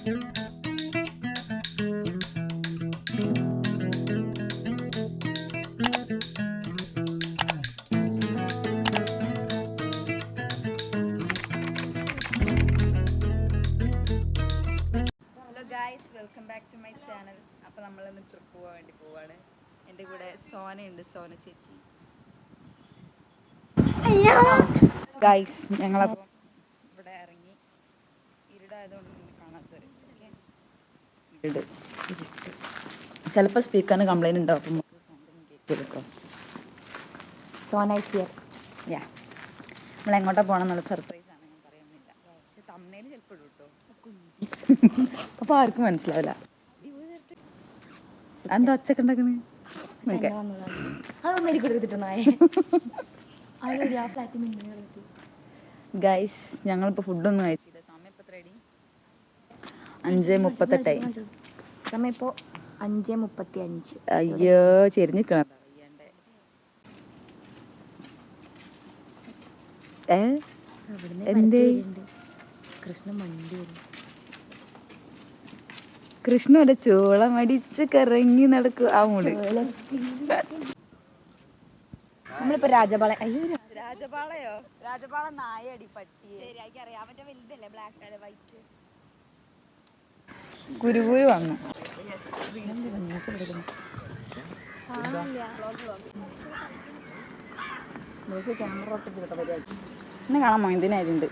Guys, welcome back to my channel. അപ്പോൾ നമ്മളിന്ന് trip പോകാൻ വേണ്ടി പോവാണ്. എൻ്റെ കൂടെ സോനയുണ്ട്, സോന ചേച്ചി. ഗൈസ്, ഞങ്ങളപ്പം ഇവിടെ ഇറങ്ങി. ഇരുടായതുകൊണ്ട് കാണാത്തവർ ഇരുട്. ചിലപ്പോൾ സ്പീക്കറിന് കംപ്ലൈൻറ്റ് ഉണ്ടാവും, അപ്പം നമുക്ക് സൗണ്ടൊന്നും കേൾക്കുമല്ലോ. Sona is here. യാ, നമ്മൾ എങ്ങോട്ടാണ് പോകണം എന്നുള്ള സർപ്രൈസാണ്, ഞാൻ പറയുന്നില്ല. പക്ഷെ തമ്മനയിൽ ചിലപ്പോൾ ഇടും കേട്ടോ, അപ്പോൾ ആർക്കും മനസ്സിലാവില്ല. എന്താ ഒച്ചയൊക്കെ ഉണ്ടാക്കണേ? ഗൈസ്, ഞങ്ങളിപ്പോൾ ഫുഡൊന്നും കഴിച്ചില്ല. സമയം ഇപ്പോൾ റെഡി 5:38. സമയം ഇപ്പോൾ 5:35. അയ്യോ, ചെരിഞ്ഞിക്കണം. എന്തേ കൃഷ്ണ ഒരു ചോളം അടിച്ച് കറങ്ങി നടക്കും ആ മൂട്. നമ്മളിപ്പോ രാജപാള. അയ്യോ, രാജപാളയോ? രാജപാള നായടി പട്ടിയെ. അറിയാൻ പറ്റാ, വലുതല്ലേ, ബ്ലാക്ക് അല്ല വൈറ്റ്. കുരുകുരു വന്നു. ക്യാമറ എന്നെ കാണാമോ? എന്തിനായിട്ടുണ്ട്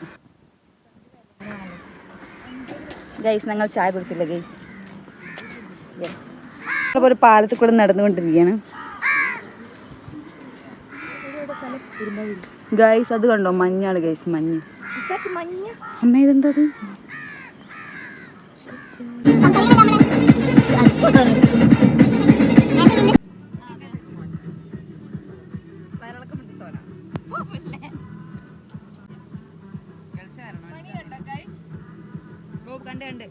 ഗൈസ്. ഞങ്ങൾ ചായ കുടിച്ചില്ല ഗൈസ്. യെസ്, ഒരു പാലത്തിൽ കൂടെ നടന്നുകൊണ്ടിരിക്കുകയാണ് ഗൈസ്. അത് കണ്ടോ? മഞ്ഞാണ് ഗൈസ്, മഞ്ഞ്. അമ്മ ഇതെന്താ അത്? കണ്ട് കണ്ട്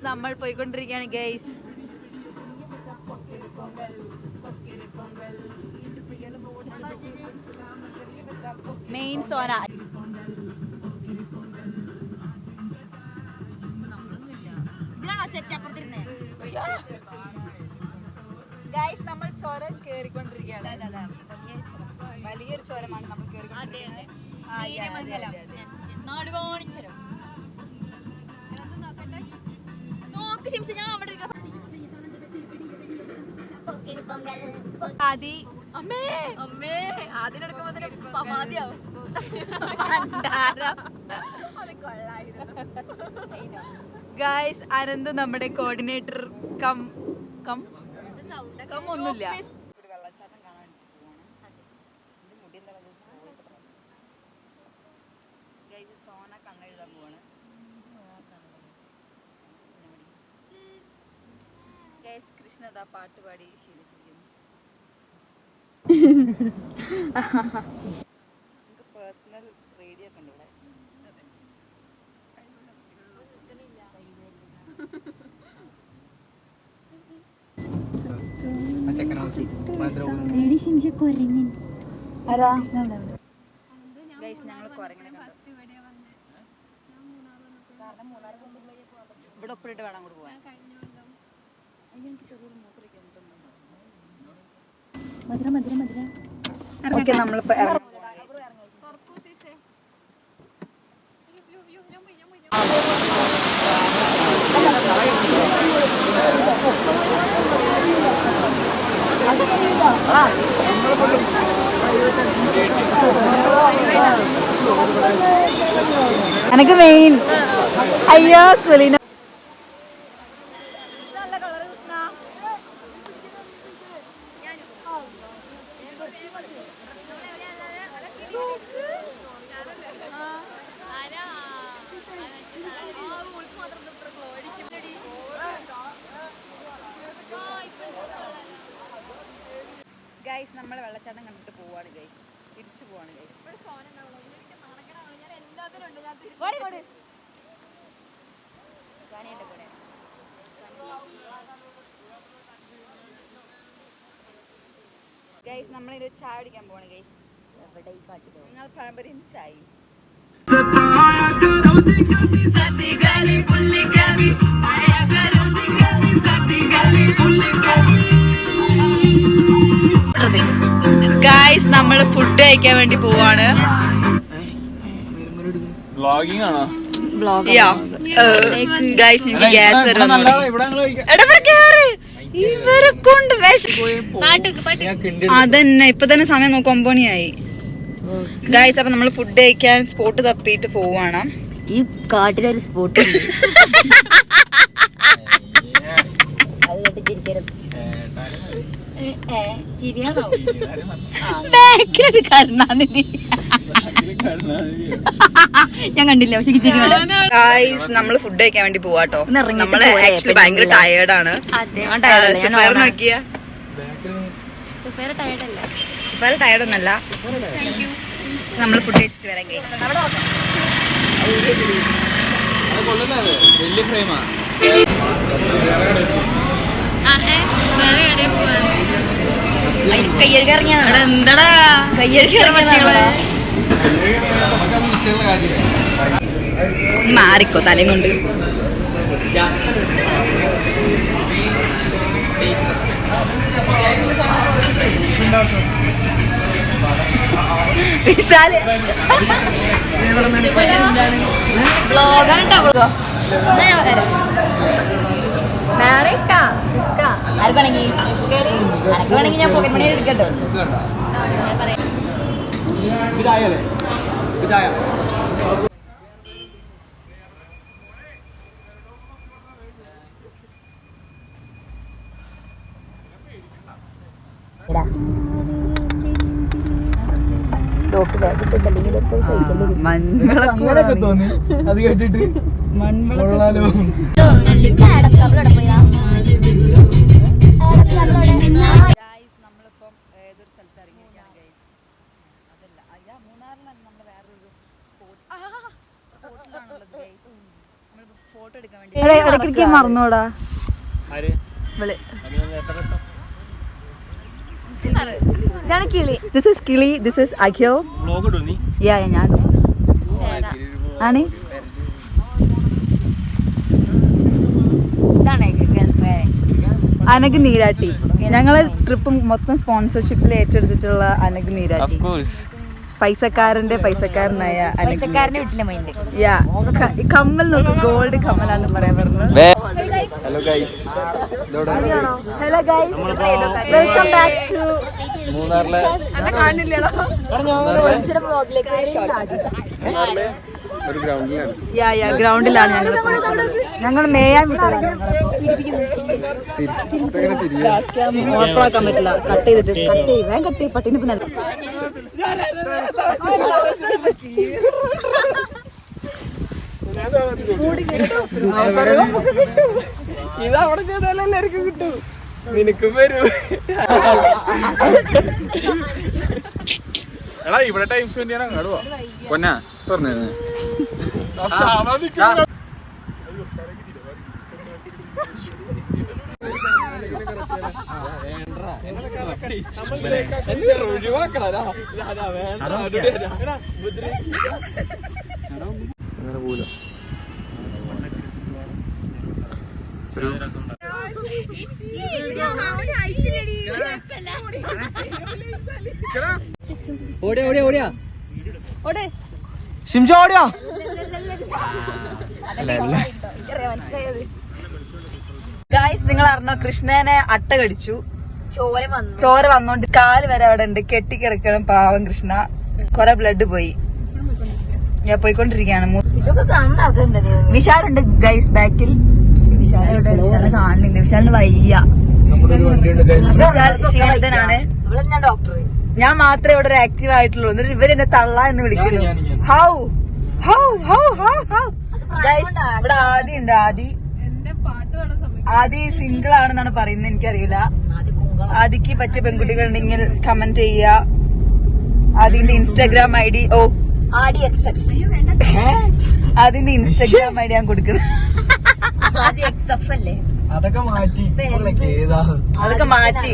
നമ്മൾ പോയിക്കൊണ്ടിരിക്കുകയാണ് ഗൈസ്. മെയിൻ സോന. ഗൈസ്, നമ്മൾ ചുരം കേറിക്കൊണ്ടിരിക്കുകയാണ്. വലിയൊരു ചുരമാണ് നമ്മൾ കേറിക്കൊണ്ടിരിക്കുന്നത്. ഗൈസ്, അനന്ത് നമ്മുടെ കോർഡിനേറ്റർ ഒന്നുമില്ല. വെള്ളച്ചാട്ടം കാണാൻ മുടി ഗൈസ്, സോന കണ്ണെഴുതാൻ പോവാണ്. ഗൈസ്, കൃഷ്ണദ പാട്ട് പാടി ശീലിച്ചിരിക്കുന്നു. നമുക്ക് പേഴ്സണൽ റേഡിയോ ഒക്കെ ഉണ്ട് ഇവിടെ. ഗൈസ്, ഞങ്ങൾ കുരങ്ങനെ ഇവിടെ ഒപ്പിട്ട് വേണം അങ്ങോട്ട് പോവാൻ. എനിക്ക് ചെറിയൊരു മൂത്രയ്ക്ക് ഓക്കെ, നമ്മളിപ്പോ എനിക്ക് മെയിൻ. അയ്യോ കുലിന നമ്മളെ വെള്ളച്ചാട്ടം കണ്ടിട്ട് പോവാണ് ഗൈസ്. തിരിച്ചു പോവാണ് ഗൈസ്. ഗൈസ് നമ്മളിത് ചായ കുടിക്കാൻ പോവാണ് ഗൈസ്. എവിടെ ഈ കാട്ടിലോ? നിങ്ങൾ പഴംപൊരിയും ചായയും. ഗൈസ് നമ്മള് ഫുഡ് കഴിക്കാൻ വേണ്ടി പോവാണ്. വ്ളോഗിംഗ് ആണോ? ഗൈസ് എനിക്ക് ഗ്യാസ് ഇവരെ കൊണ്ട് അതന്നെ ഇപ്പൊ തന്നെ സമയം നോക്കി 9 മണിയായി. ഗൈസ് അപ്പൊ നമ്മള് ഫുഡ് കഴിക്കാൻ സ്പോട്ട് തപ്പിട്ട് പോവാണ്. ഈ കാട്ടിലൊരു സ്പോട്ട് അത് കേട്ട് ചിരിക്കരുത്. ചിരിയാണോ? കരുണാനിധി ഞാൻ കണ്ടില്ല. പക്ഷെ ഗൈസ് നമ്മള് ഫുഡ് കഴിക്കാൻ വേണ്ടി പോവാട്ടോ. നമ്മള് ആക്ച്വലി ഭയങ്കര ടയേർഡാണ്. നോക്കിയ ടയേർഡ് ഒന്നല്ല. നമ്മള് ഫുഡ് കഴിച്ചിട്ട് വരാം ഗൈസ്. വലിയ ഫ്രെയിമാ. കയ്യഴുകി ഇറങ്ങിയതാണ്. എന്താടാ കയ്യഴുകി ഇറങ്ങിയതാണ്. മാറിക്കോ തലയും കൊണ്ട്. വിശാല് വേണമെങ്കിൽ ഞാൻ പോക്കറ്റ് മണി എടുക്കട്ടോ. അങ്ങനെയൊക്കെ തോന്നി അത് കേട്ടിട്ട്. മൺവിളക്കാലോ നമ്മളിപ്പം ഏതൊരു സ്ഥലത്ത് ഇറങ്ങിയിരിക്കുകയാണ് ഗൈസ്. അതല്ല മൂന്നാറിലാണ് നമ്മൾ വേറൊരു സ്പോട്ടിലാണുള്ളത് ഗൈസ്. നമ്മളിപ്പോ ഫോട്ടോ എടുക്കാൻ വേണ്ടി ഇടയ്ക്കിടയ്ക്ക് മറന്നോടാ. ഇതാണ് കിളി. This is കിളി. This is Akhil. ഞാൻ ആണ്. ഇതാണ് ഗൾഫുകാരെ. അനഗ് നീരാട്ടി. ഞങ്ങള് ട്രിപ്പ് മൊത്തം സ്പോൺസർഷിപ്പിൽ ഏറ്റെടുത്തിട്ടുള്ള അനഗ് നീരാട്ടി. പൈസക്കാരന്റെ പൈസക്കാരനായ പൈസക്കാരന്റെ വീട്ടിലെ മൈൻഡ്. കമ്മൽ നോക്ക്, ഗോൾഡ് കമ്മലാണ് പറയാൻ പറഞ്ഞത്. Hello guys, hello guys, welcome back to മൂന്നാറിലെ ഒരു ഗ്രൗണ്ടിലാണ്. ഗ്രൗണ്ടിലാണ് ഞങ്ങൾ മേയാൻ ഓപ്പറാക്കാൻ പറ്റില്ല. കട്ട് ചെയ്തിട്ട് വേഗം കട്ട് ചെയ്യും. പട്ടിന് നല്ല ഇതവിടെ ചെയ്താലും എല്ലാവർക്കും കിട്ടും. നിനക്കും വരും. എടാ ഇവിടെ ടൈം സ്പെൻഡ് ചെയ്യണം. അങ്ങോട്ട് പൊന്നാ തുറന്നു. അങ്ങനെ പോല ഓടിയാ ഓടിയാ ഓടിയാ ഷിംജ ഓടിയാ. ഗായ്സ് നിങ്ങൾ അറിഞ്ഞോ, കൃഷ്ണനെ അട്ട കടിച്ചു. ചോര വന്നോണ്ട് കാല് വരെ അവിടെ ഉണ്ട്, കെട്ടിക്കിടക്കണം. പാവം കൃഷ്ണ, കൊറേ ബ്ലഡ് പോയി. ഞാൻ പോയിക്കൊണ്ടിരിക്കുകയാണ്. വിശാലുണ്ട് ഗൈസ് ബാക്കിൽ. വിശാലുടെ വിശാലിനെ കാണുന്നില്ല. വിശാലിന് വയ്യ. വിശാൽ ക്ഷീണിതനാണ്. ഞാൻ മാത്രമേ ഇവിടെ ഒരു ആക്റ്റീവ് ആയിട്ടുള്ളൂ. എന്നിട്ട് ഇവരെന്നെ തള്ള എന്ന് വിളിക്കുന്നു. How how how how how guys. ഇവിടെ ആദി ഉണ്ട്. ആദി സിംഗിൾ ആണെന്നാണ് പറയുന്നത്. എനിക്കറിയില്ല. ആദിക്ക് പറ്റിയ പെൺകുട്ടികൾ ഉണ്ടെങ്കിൽ കമന്റ് ചെയ്യുക. അതിന്റെ ഇൻസ്റ്റാഗ്രാം ID അതിന്റെ ഇൻസ്റ്റാഗ്രാം ID ഞാൻ കൊടുക്കുന്നത്. അതൊക്കെ മാറ്റി അതൊക്കെ മാറ്റി.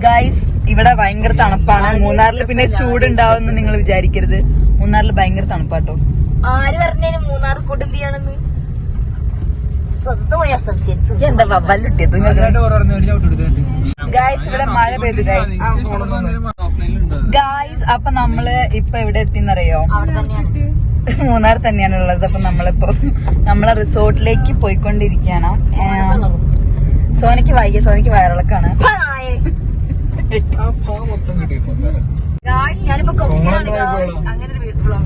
ഗൈസ് ഇവിടെ ഭയങ്കര തണുപ്പാണ്. മൂന്നാറിൽ പിന്നെ ചൂടുണ്ടാവുമെന്ന് നിങ്ങൾ വിചാരിക്കരുത്. മൂന്നാറിൽ ഭയങ്കര തണുപ്പാട്ടോ. ആര് പറഞ്ഞേനും മൂന്നാർ കൊടുമ്പിയാണെന്ന് സ്വന്തമായ സംശയിച്ചു. എന്താ വല്ലുട്ടിയത് ഗൈസ്? ഇവിടെ മഴ പെയ്തു ഗൈസ്. അപ്പൊ നമ്മള് ഇപ്പൊ എവിടെ എത്തിന്നറിയോ? അവിടെ തന്നെയാണ്, മൂന്നാർ തന്നെയാണ് ഉള്ളത്. അപ്പൊ നമ്മളിപ്പോ നമ്മളെ റിസോർട്ടിലേക്ക് പോയിക്കൊണ്ടിരിക്കുകയാണ്. സോനയ്ക്ക് വൈകിയ, സോനയ്ക്ക് വയറിളക്കാണ്.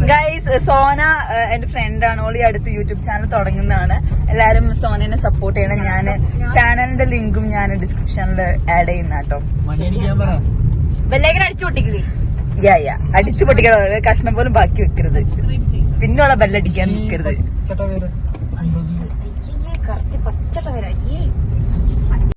ഗൈസ് സോന എന്റെ ഫ്രണ്ടാണ്. ഓളി അടുത്ത് യൂട്യൂബ് ചാനൽ തുടങ്ങുന്നതാണ്. എല്ലാരും സോനനെ സപ്പോർട്ട് ചെയ്യണം. ഞാൻ ചാനലിന്റെ ലിങ്കും ഞാൻ ഡിസ്ക്രിപ്ഷനിൽ ആഡ് ചെയ്യുന്ന കേട്ടോ. ബെല്ലേക്കൻ അടിച്ചു പൊട്ടിക്കുക. അടിച്ചു പൊട്ടിക്കണം. കഷ്ണം പോലും ബാക്കി വെക്കരുത്. പിന്നോളെ ബെല്ലടിക്കാൻ നിൽക്കരുത്. കറച്ച് പച്ചട്ട വരാ.